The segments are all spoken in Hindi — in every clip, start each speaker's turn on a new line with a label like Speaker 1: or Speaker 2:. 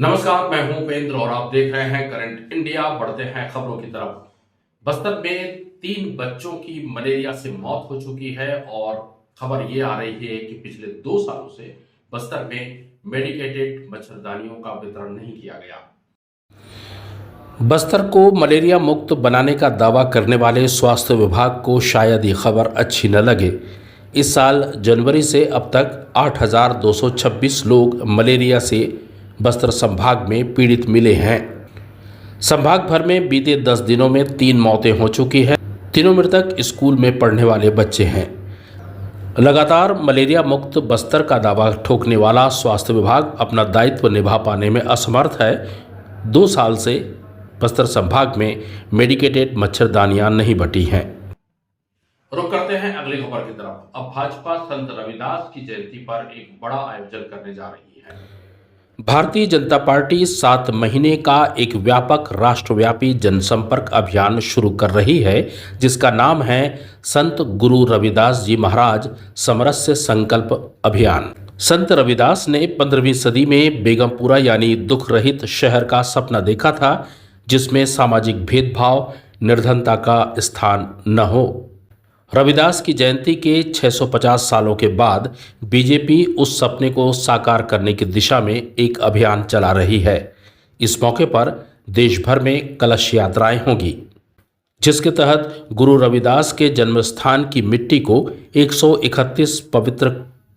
Speaker 1: नमस्कार, मैं हूं उपेंद्र और आप देख रहे हैं करंट इंडिया। बढ़ते हैं खबरों की तरफ। बस्तर में 3 बच्चों की मलेरिया से मौत हो चुकी है और खबर ये आ रही है कि पिछले 2 सालों से बस्तर में मेडिकेटेड मच्छरदानियों का वितरण नहीं किया गया। बस्तर को मलेरिया मुक्त बनाने का दावा करने वाले स्वास्थ्य विभाग को शायद ये खबर अच्छी न लगे। इस साल जनवरी से अब तक 8,226 लोग मलेरिया से बस्तर संभाग में पीड़ित मिले हैं। संभाग भर में बीते 10 दिनों में 3 मौतें हो चुकी हैं। तीनों मृतक स्कूल में पढ़ने वाले बच्चे हैं। लगातार मलेरिया मुक्त बस्तर का दावा ठोकने वाला स्वास्थ्य विभाग अपना दायित्व निभा पाने में असमर्थ है। 2 साल से बस्तर संभाग में मेडिकेटेड मच्छरदानियां नहीं बटी हैं। रुक करते हैं अगली खबर की तरफ। अब भाजपा संत रविदास की जयंती पर एक बड़ा आयोजन करने जा रही है। भारतीय जनता पार्टी 7 महीने का एक व्यापक राष्ट्रव्यापी जनसंपर्क अभियान शुरू कर रही है, जिसका नाम है संत गुरु रविदास जी महाराज समरस्य संकल्प अभियान। संत रविदास ने 15वीं सदी में बेगमपुरा यानी दुख रहित शहर का सपना देखा था, जिसमें सामाजिक भेदभाव, निर्धनता का स्थान न हो। रविदास की जयंती के 650 सालों के बाद बीजेपी उस सपने को साकार करने की दिशा में एक अभियान चला रही है। इस मौके पर देश भर में कलश यात्राएं होंगी, जिसके तहत गुरु रविदास के जन्म स्थान की मिट्टी को 131 पवित्र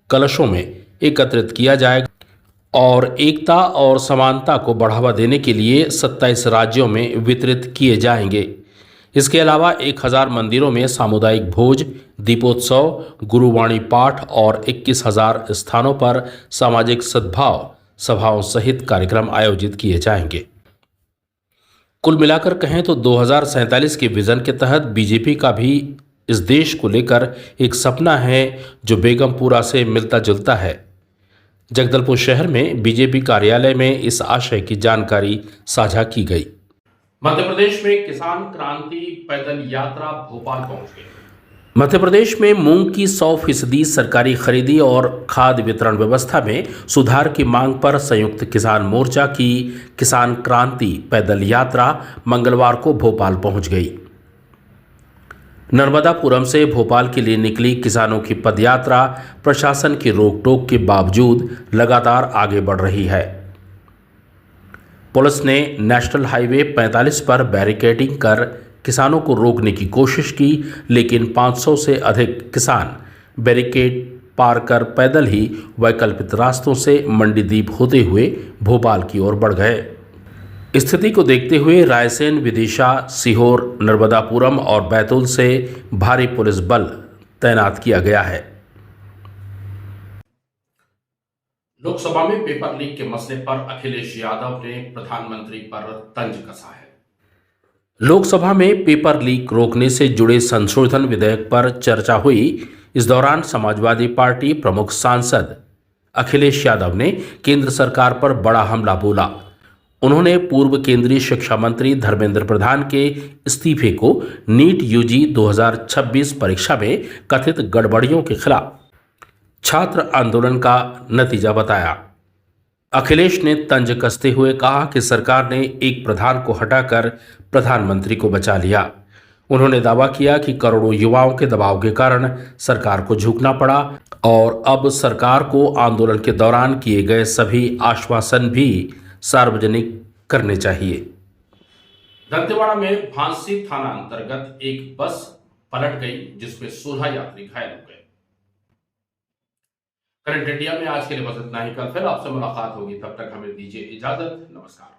Speaker 1: कलशों में एकत्रित किया जाएगा और एकता और समानता को बढ़ावा देने के लिए 27 राज्यों में वितरित किए जाएंगे। इसके अलावा 1000 मंदिरों में सामुदायिक भोज, दीपोत्सव, गुरुवाणी पाठ और 21,000 स्थानों पर सामाजिक सद्भाव सभाओं सहित कार्यक्रम आयोजित किए जाएंगे। कुल मिलाकर कहें तो 2047 के विजन के तहत बीजेपी का भी इस देश को लेकर एक सपना है, जो बेगमपुरा से मिलता जुलता है। जगदलपुर शहर में बीजेपी कार्यालय में इस आशय की जानकारी साझा की गई। मध्य प्रदेश में किसान क्रांति पैदल यात्रा भोपाल पहुंच गई। मध्य प्रदेश में मूंग की 100% सरकारी खरीदी और खाद्य वितरण व्यवस्था में सुधार की मांग पर संयुक्त किसान मोर्चा की किसान क्रांति पैदल यात्रा मंगलवार को भोपाल पहुंच गई। नर्मदापुरम से भोपाल के लिए निकली किसानों की पदयात्रा प्रशासन की रोक-टोक के बावजूद लगातार आगे बढ़ रही है। पुलिस ने नेशनल हाईवे 45 पर बैरिकेडिंग कर किसानों को रोकने की कोशिश की, लेकिन 500 से अधिक किसान बैरिकेड पार कर पैदल ही वैकल्पिक रास्तों से मंडीदीप होते हुए भोपाल की ओर बढ़ गए। स्थिति को देखते हुए रायसेन, विदिशा, सीहोर, नर्मदापुरम और बैतूल से भारी पुलिस बल तैनात किया गया है। लोकसभा में पेपर लीक के मसले पर अखिलेश यादव ने प्रधानमंत्री पर तंज कसा है। लोकसभा में पेपर लीक रोकने से जुड़े संशोधन विधेयक पर चर्चा हुई। इस दौरान समाजवादी पार्टी प्रमुख सांसद अखिलेश यादव ने केंद्र सरकार पर बड़ा हमला बोला। उन्होंने पूर्व केंद्रीय शिक्षा मंत्री धर्मेंद्र प्रधान के इस्तीफे को नीट यूजी 2026 परीक्षा में कथित गड़बड़ियों के खिलाफ छात्र आंदोलन का नतीजा बताया। अखिलेश ने तंज कसते हुए कहा कि सरकार ने एक प्रधान को हटाकर प्रधानमंत्री को बचा लिया। उन्होंने दावा किया कि करोड़ों युवाओं के दबाव के कारण सरकार को झुकना पड़ा और अब सरकार को आंदोलन के दौरान किए गए सभी आश्वासन भी सार्वजनिक करने चाहिए। दंतेवाड़ा में फांसी थाना अंतर्गत एक बस पलट गई, जिसमें 16 यात्री घायल हो गए। करंट इंडिया में आज के लिए बस इतना ही। कल फिर आपसे मुलाकात होगी, तब तक हमें दीजिए इजाजत। नमस्कार।